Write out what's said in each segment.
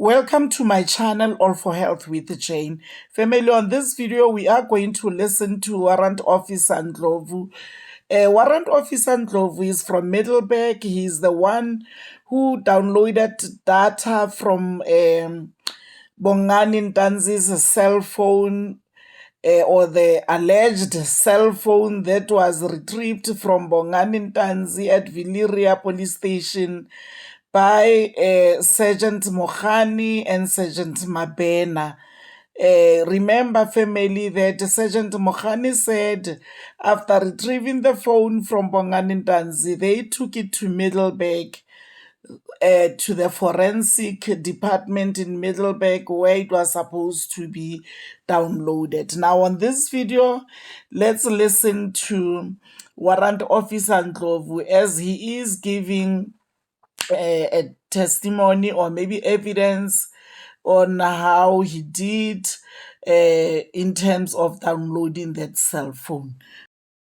Welcome to my channel, All for Health with Jane. Family, on this video, we are going to listen to Warrant Officer Ndlovu. Warrant Officer Ndlovu is from Middleburg. He's the one who downloaded data from Bongani Ntanzi's cell phone, or the alleged cell phone that was retrieved from Bongani Ntanzi at Viliria police station by Sergeant Mohani and Sergeant Mabena. Remember, family, that Sergeant Mohani said after retrieving the phone from Bongani Ntanzi, they took it to Middleburg, to the forensic department in Middleburg, where it was supposed to be downloaded. Now, on this video, let's listen to Warrant Officer Ndlovu as he is giving a testimony or maybe evidence on how he did in terms of downloading that cell phone.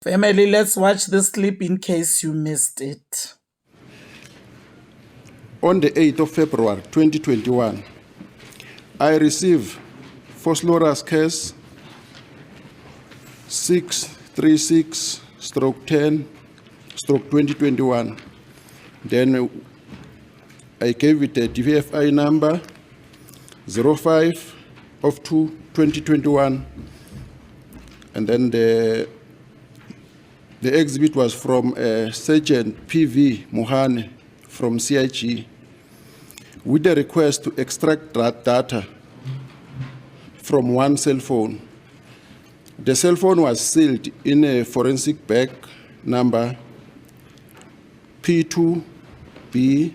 Family, let's watch this clip in case you missed it. On the 8th of February 2021, I received Foslorus case 636/10/2021. Then I gave it a DVFI number 05/2/2021, and then the exhibit was from Sergeant PV Mohane from CIG with the request to extract that data from one cell phone. The cell phone was sealed in a forensic bag number P2B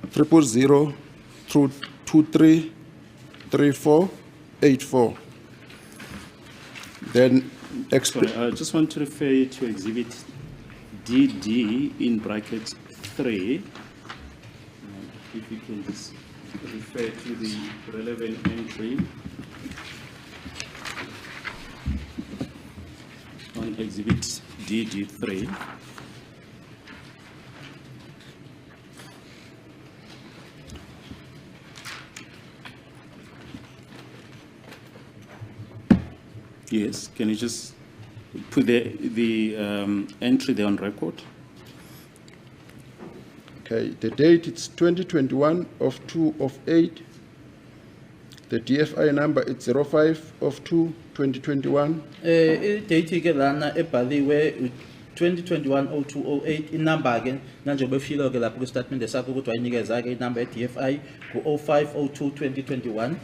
000233484. Then sorry, I just want to refer you to exhibit DD in brackets 3. If you can just refer to the relevant entry on exhibit DD3. Yes, can you just put the entry there on record? Okay, the date it's 2021/2/8. The DFI number it's 05/2/2021. Date ke lana ebhaliwe 2021/02/08 inumber again nanje befilo ke lapho ku statement sakho ukuthi wayinikeza ke inumber ye DFI ku 05/02/2021.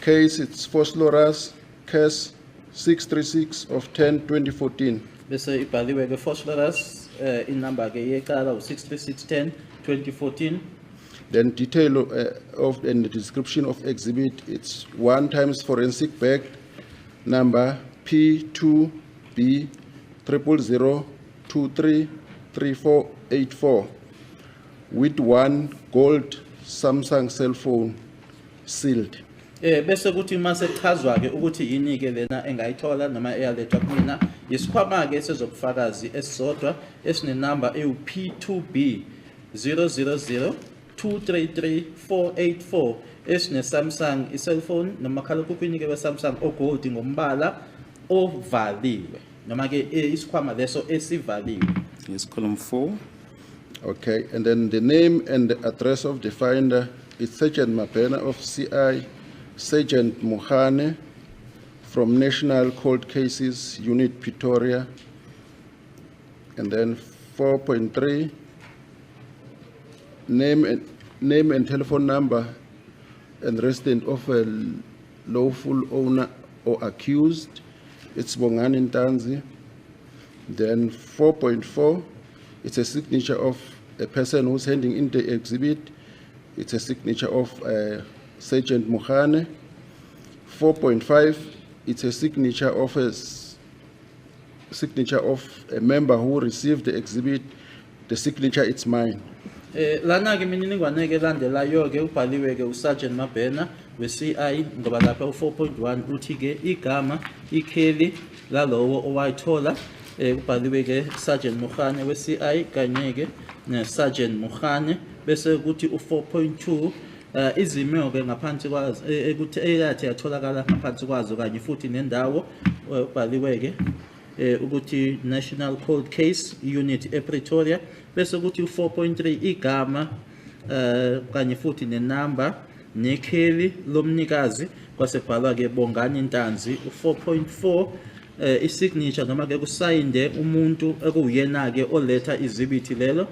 Case it's Foslorus case 636/10/2014. Bese ibhaliwe ke Foslorus inumber ke yeqala u63610/2014. Then detail of and the description of exhibit it's 1 times forensic bag number P2B 000233484 with one gold Samsung cell phone sealed. Bese kuthi mase chazwa ke ukuthi yini ke lena engayithola noma eyalethwa kumina yisikhwama ke sezobufakazi esisodwa esine number eU-P2B 000233484 esine Samsung cellphone noma khalekhukhwini ke Samsung ogold ngombala ovaliwe noma ke isikhwama leso esivaliwe. Yes, column 4. Okay, and then the name and the address of the finder is Sergeant Mabena of CI, Sergeant Mohane from National Cold Cases Unit Pretoria, and then 4.3 name and telephone number and resident of a lawful owner or accused, it's Bongani Ntanzi. Then 4.4, it's a signature of a person who's handing in the exhibit. It's a signature of Sergeant Mohane. 4.5, it's a signature of a member who received the exhibit. The signature it's mine. Lana ke mininingwane ke landelayo ke ubhaliwe ke uSergeant Mabena we-CI ngoba lapha u4.1 uthi ke igama ikheli lalowo owayithola ubhaliwe ke Sergeant Mohane we-CI kanye ke ne Sergeant Mohane bese kuthi u4.2 izimo ke ngaphansi kwazo ukuthi eyathi yatholakala ngaphansi kwazo kanye futhi nendawo ubhaliwe ke ukuthi National Cold Case Unit ePretoria bese ukuthi u4.3 igama kanye futhi nenamba nekheli lomnikazi kwasebhalwa ke Bongani Ntanzi u4.4 isignature noma ke kusayinde umuntu ekuyena ke oletha izibithi lelo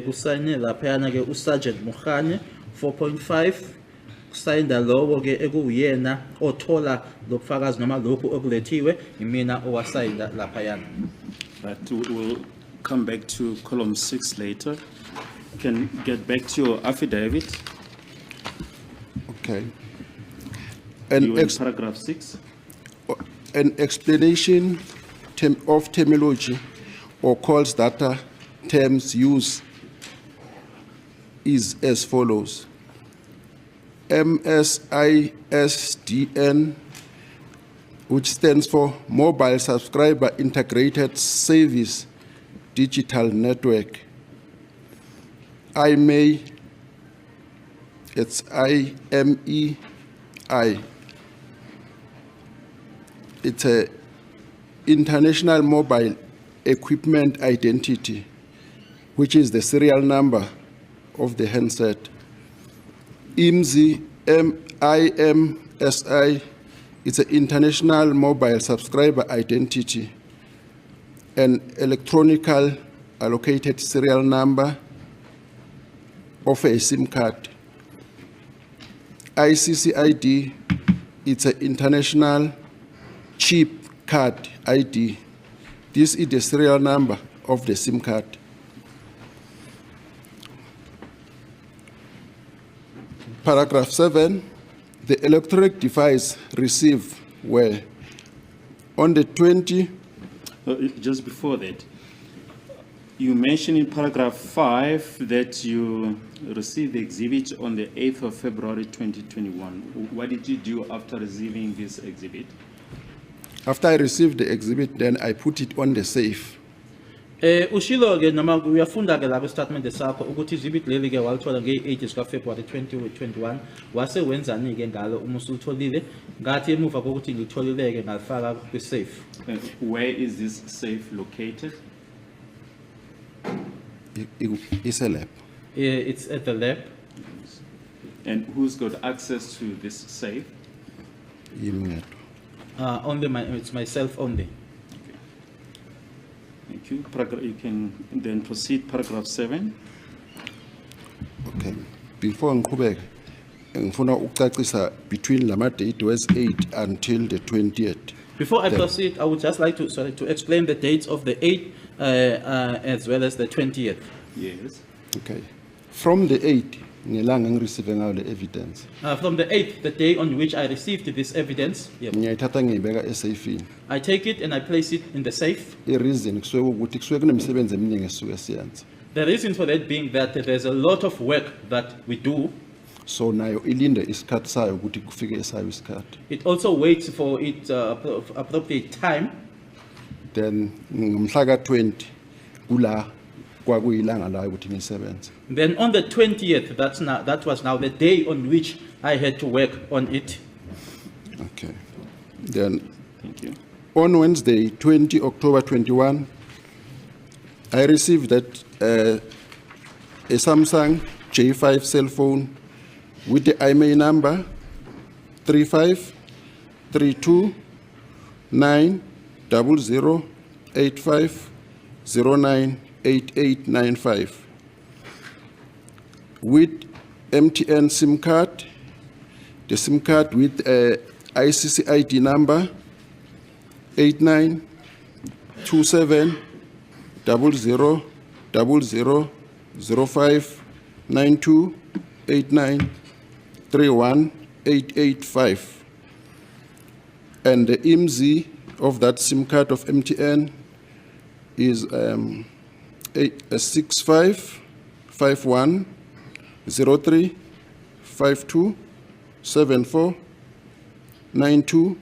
kusayine laphayana ke uSergeant Mukhane 4.5 kusayinda lowo ke ekuyena othola lobufakazi noma lokhu okulethiwe imina owasayinda laphayana. But we'll come back to column 6 later. Can get back to your affidavit. Okay. You in paragraph 6. An explanation of terminology or calls data terms use is as follows. MSISDN, which stands for Mobile Subscriber Integrated Service Digital Network. IMEI, it's IMEI. It's a International Mobile Equipment Identity, which is the serial number of the handset. IMSI, IMSI, it's an International Mobile Subscriber Identity, an electronical allocated serial number of a SIM card. ICCID, it's an International Chip Card ID. This is the serial number of the SIM card. Paragraph 7, the electronic device received were on the 20. Just before that, you mentioned in paragraph 5 that you received the exhibit on the 8th of February 2021. What did you do after receiving this exhibit? After I received the exhibit, then I put it on the safe. Ushilo ke noma uyafunda ke la ku statement sakho ukuthi izibit leli ke walithola nge8 ka February 2021 wase wenzani ke ngalo uma usulitholile ngathi emuva kokuthi ngitholileke ngalifaka ku safe. Where is this safe located? It's a lab. It's at the lab. And who's got access to this safe? Only it's myself only. Thank you. You can then proceed, paragraph 7. Okay. Before ngqhubeke, ngifuna ukucacisa between lama date was 8 until the 20th. Before I proceed, I would just like to explain the dates of the 8th as well as the 20th. Yes. Okay. From the 8th, ngelanga ngireceiving all the evidence. From the 8th, the day on which I received this evidence, Ngiyayithatha ngiyibeka esafini. I take it and I place it in the safe. I-reason kusuke ukuthi kusuke kunemsebenzi eminingi esisuke siyenza. The reason for that being that there's a lot of work that we do. So nayo ilinde isikhathi sayo ukuthi kufike esayo isikhathi. It also waits for its appropriate time. Then ngomhla ka-20 kula kwakuyilanga la ukuthi ngisebenze. Then on the 20th, that was now the day on which I had to work on it. Okay. Then Thank you. on Wednesday, 20 October 21, I received that a Samsung J5 cell phone with the IMEI number 3532900850988895 with MTN SIM card, the SIM card with ICCID number 892700059289318885, and the IMSI of that SIM card of MTN is 655103527492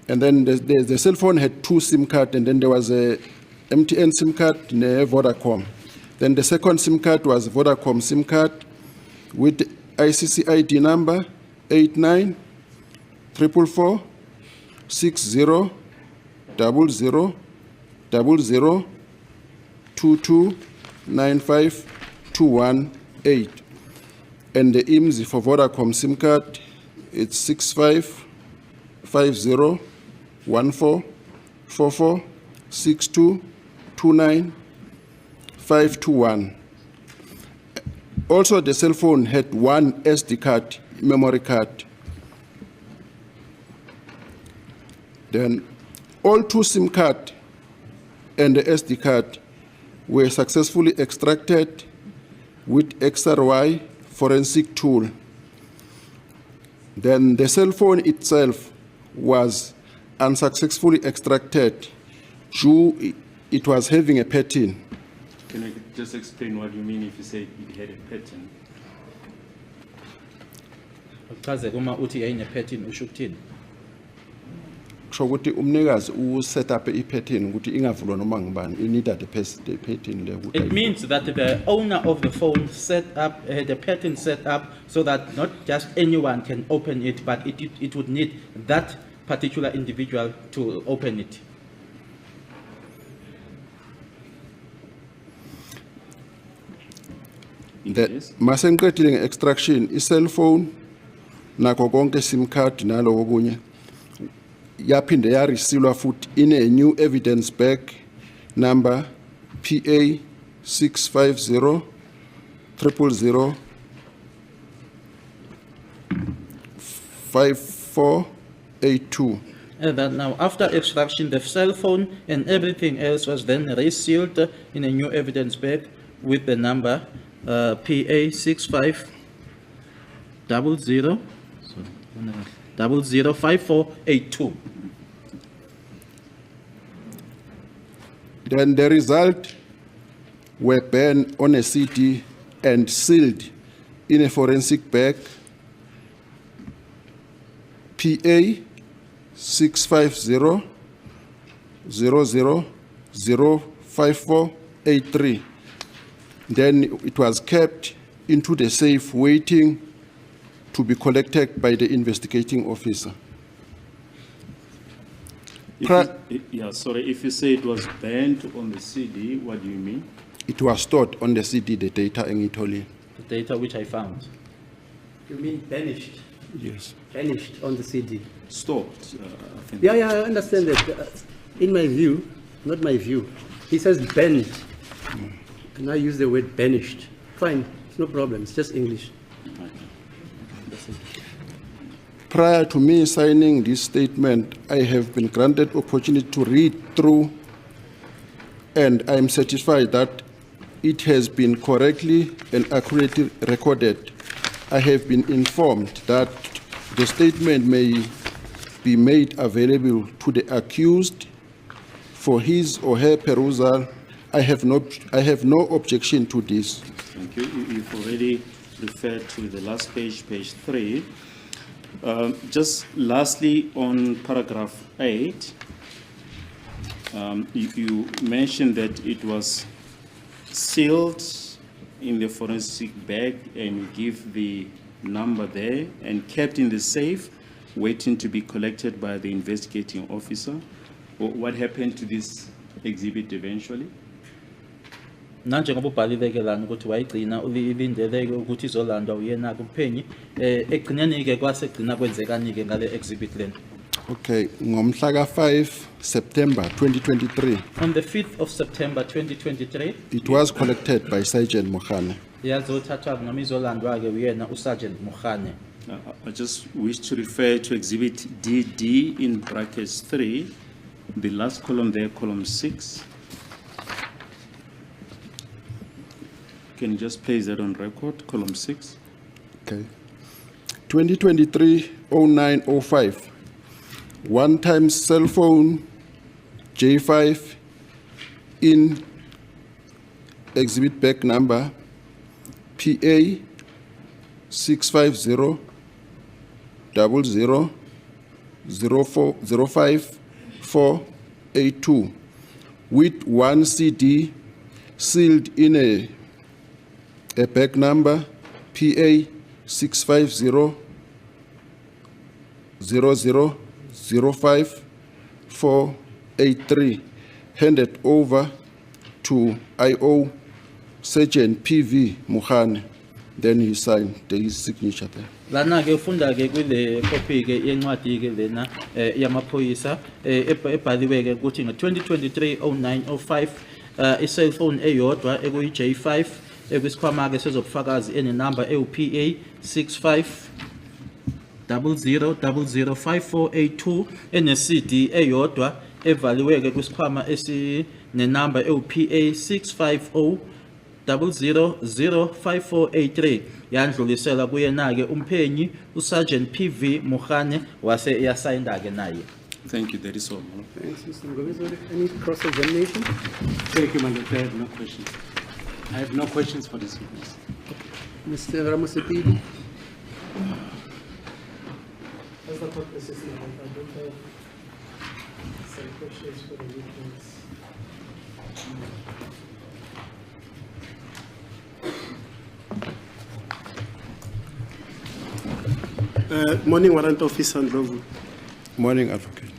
And then the cell phone had two SIM cards, and then there was a MTN SIM card and a Vodacom. Then the second SIM card was Vodacom SIM card with the ICC ID number 8944 60 00 00 22 95 218. And the IMSI for Vodacom SIM card, it's 65 50 14 44 62 29 521. Also, the cell phone had one SD card, memory card. Then all 2 SIM card and the SD card were successfully extracted with XRY forensic tool. Then the cell phone itself was unsuccessfully extracted due it was having a pattern. Can you just explain what you mean if you say it had a pattern? Uchaze uma uthi yayine pattern usho ukuthini? So ukuthi umnikazi set up a pattern ukuthi ingavulwa noma ngubani, you need the pattern le. It means that the owner of the phone had a pattern set up so that not just anyone can open it, but it would need that particular individual to open it. That masengiqedile nge-extraction i-cell phone nako konke SIM card nalo okunye yaphinde yaresealwa futhi in a new evidence bag number PA 650 000 5482. And that now, after extraction, the cell phone and everything else was then resealed in a new evidence bag with the number PA 65 00 5482. Then the result were burned on a CD and sealed in a forensic bag PA 650 00 5483. Then it was kept into the safe waiting to be collected by the investigating officer. If you say it was banned on the CD, what do you mean? It was stored on the CD, the data engitoli. The data which I found. You mean banished? Yes. Banished on the CD. Stored, I think. Yeah, I understand that. In my view, not my view, he says banned. And I use the word banished. Fine, it's no problem, it's just English. Prior to me signing this statement, I have been granted opportunity to read through, and I am satisfied that it has been correctly and accurately recorded. I have been informed that the statement may be made available to the accused for his or her perusal. I have no objection to this. Thank you. You've already referred to the last page, page 3. Just lastly, on paragraph 8, you mentioned that it was sealed in the forensic bag, and you give the number there, and kept in the safe, waiting to be collected by the investigating officer. What happened to this exhibit eventually? Nanjengoba ubhalile-ke lana ukuthi wayigcina ulindeleke ukuthi izolandwa uyena kumphenyi ekugcineni-ke kwasegcina kwenzekani-ke ngale exhibit lena. Okay, ngomhla ka-5 September 2023. On the 5th of September 2023, It was collected by Sergeant Mokhane. yazothathwa noma izolandwa-ke uyena uSergeant Mokhane. I just wish to refer to exhibit DD in brackets 3, the last column there, column 6. Can you just place that on record, column 6? Okay. 2023-09-05. One-time cell phone J5 in exhibit bag number PA 650 00 05 482 with one CD sealed in a bag number PA 650-0005-483, handed over to IO Sergeant PV Mukhane. Then he signed his signature there. Lana ke ufunda ke kule copy ke yencwadi ke lena yamaphoyisa ebhaliwe ke ukuthi ngo-2023-09-05 i-cellphone eyodwa ekuyi J5 ekwisikhwama ke sezobufakazi enenamba ewu-PA 6500005482 ene-CD eyodwa evaliwe ke kwisikhwama esinenamba ewu-PA 650005483 yandlulisela kuyena-ke umphenyi uSergeant PV Mukhane wase yasayinda ke naye. Thank you, that is all. Thanks, Mr. Ngobizwe. Any cross-examination? Thank you, Madam Chair. I have no questions. I have no questions for this witness. Mr. Ramosepili? As the court assistant, I don't have some questions for the witness. Morning, Warrant Officer Ndlovu. Morning, Advocate.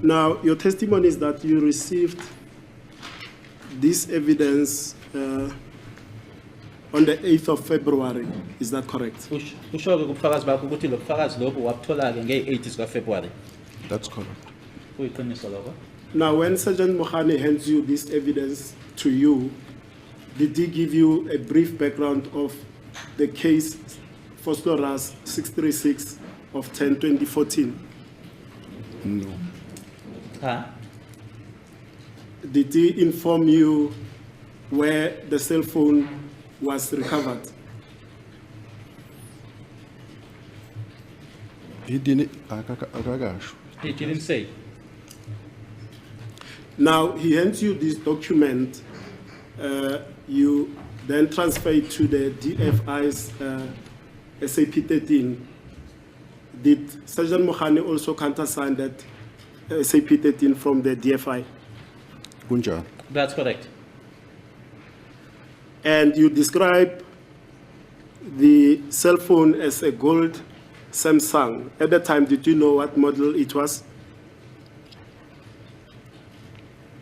Now, your testimony is that you received this evidence on the 8th of February. Is that correct? Usho ke kubufakazi bakho ukuthi lo bufakazi lobu wabuthola ke nge-8 zikaFebruary. That's correct. Kuyiqiniso lokho. Now, when Sergeant Mukhane hands you this evidence to you, did he give you a brief background of the case Phosphorus 636 of 10/2014? No. Huh? Did he inform you where the cell phone was recovered? He didn't. Akagasho. He didn't say. Now, he hands you this document, you then transfer it to the DFI's SAP 13. Did Sergeant Mukhane also countersign that SAP 13 from the DFI? Kunjani? That's correct. And you describe the cell phone as a gold Samsung. At the time, did you know what model it was?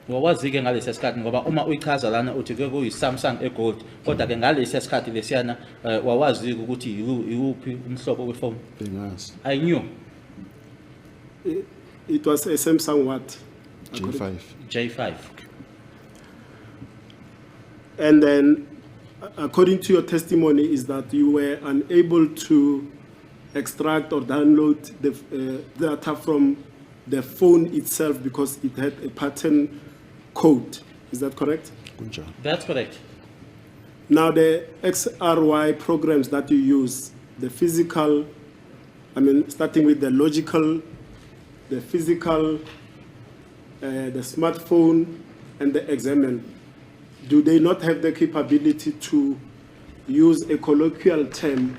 Wawazi-ke ngalesi sikhathi ngoba uma uyichaza lana uthi ke kuyi-Samsung egold kodwa ke ngalesi sikhathi lesiyana wawazi ukuthi iwuphi umhlobo wefoni. Bengazi. I knew. It was a Samsung what? J5. J5. And then, according to your testimony, is that you were unable to extract or download the data from the phone itself because it had a pattern code. Is that correct? Kunjani? That's correct. Now, the XRY programs that you use, the physical, starting with the logical, the physical, the smartphone, and the examine, do they not have the capability to use a colloquial term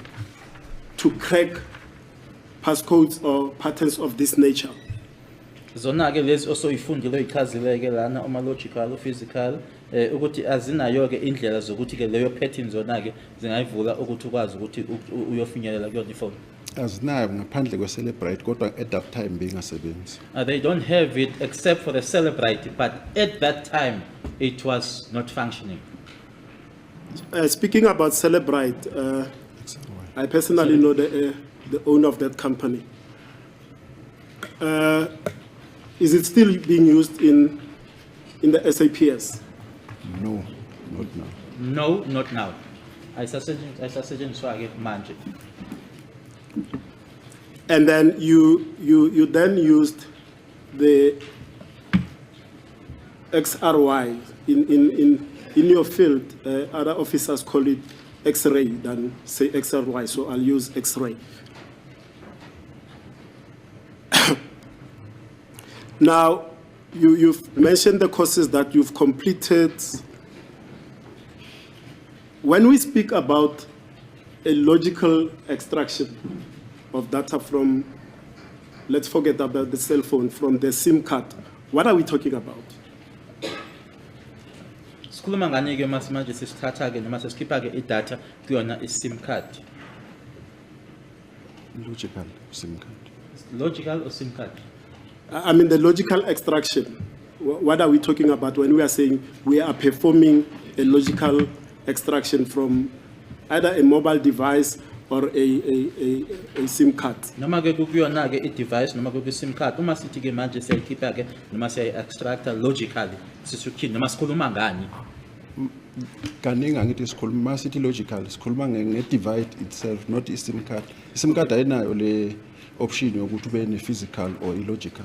to crack passcodes or patterns of this nature? Zona ke lezi osoyifundile oyichazile ke lana uma logical physical ukuthi azinayo ke indlela zokuthi ke leyo pattern zona ke zingayivula ukuthi ukwazi ukuthi uyofinyelela kuyona ifoni. Azinayo ngaphandle kwe-Celebrate kodwa at that time bengasebenzi. They don't have it except for the Celebrate, but at that time it was not functioning. Speaking about Celebrate, I personally know the owner of that company. Is it still being used in the SAPS? No, not now. No, not now. Ayisasetshenziswa ke manje. And then you then used the XRY in your field. Other officers call it X-ray than say XRY, so I'll use X-ray. Now, you've mentioned the courses that you've completed. When we speak about a logical extraction of data from let's forget about the cell phone, from the SIM card, what are we talking about? Sikhuluma ngani ke manje sesithatha ke noma sesikhipha ke idatha kuyona i-SIM card. Logical SIM card. Logical or SIM card? I mean, the logical extraction. What are we talking about when we are saying we are performing a logical extraction from either a mobile device or a SIM card? Noma ke kuyona ke i-device noma ke SIM card uma sithi ke manje siyayikhipha ke noma siyayi-extracta logically sisukhini noma sikhuluma ngani? Kaningi angithi sikhuluma sithi logical sikhuluma nge-device itself, not i-SIM card. I-SIM card ayinayo le option yokuthi ube ne-physical or illogical.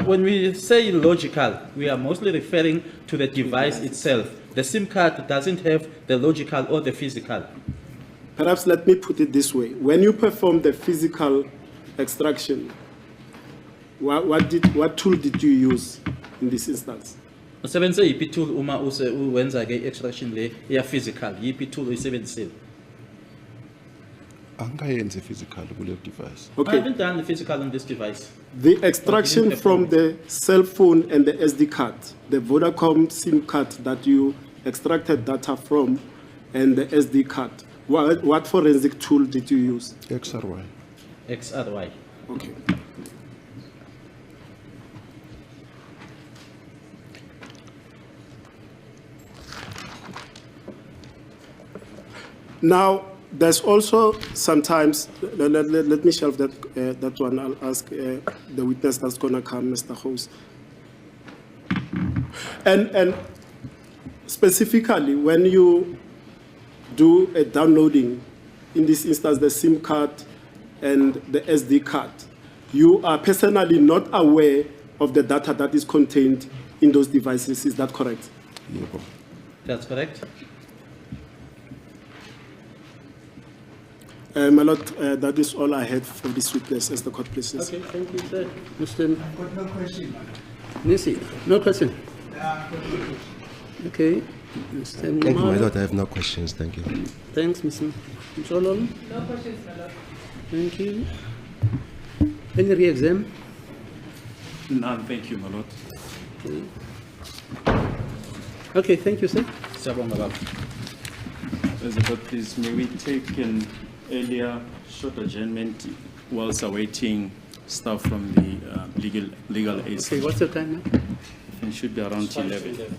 When we say logical, we are mostly referring to the device itself. The SIM card doesn't have the logical or the physical. Perhaps let me put it this way. When you perform the physical extraction, what tool did you use in this instance? Usebenzise yiphi tool uma uwenza ke extraction le ya physical, yiphi tool uyisebenzisile? Angayenzi physical kule device. I Okay. haven't done the physical on this device. The extraction from the cell phone and the SD card, the Vodacom SIM card that you extracted data from, and the SD card, what forensic tool did you use? XRY. XRY. Okay. Now, there's also sometimes, let me shelve that one. I'll ask the witness that's going to come, Mr. Host. And specifically, when you do a downloading, in this instance, the SIM card and the SD card, you are personally not aware of the data that is contained in those devices. Is that correct? Yebo. That's correct. My Lord, that is all I had for this witness as the court places. Okay, thank you, sir. Mr. I've got no question. Nisi, no question. Okay. Mr. Thank you, my Mara. lord. I have no questions. Thank you. Thanks, Mr. Msololo. No questions, my lord. Thank you. Any re-exam? None, thank you, my lord. Okay, thank you, sir. Siyabonga baba. As the court, please, may we take an earlier short adjournment whilst awaiting staff from the legal aid. Okay, what's the time now? It should be around 11.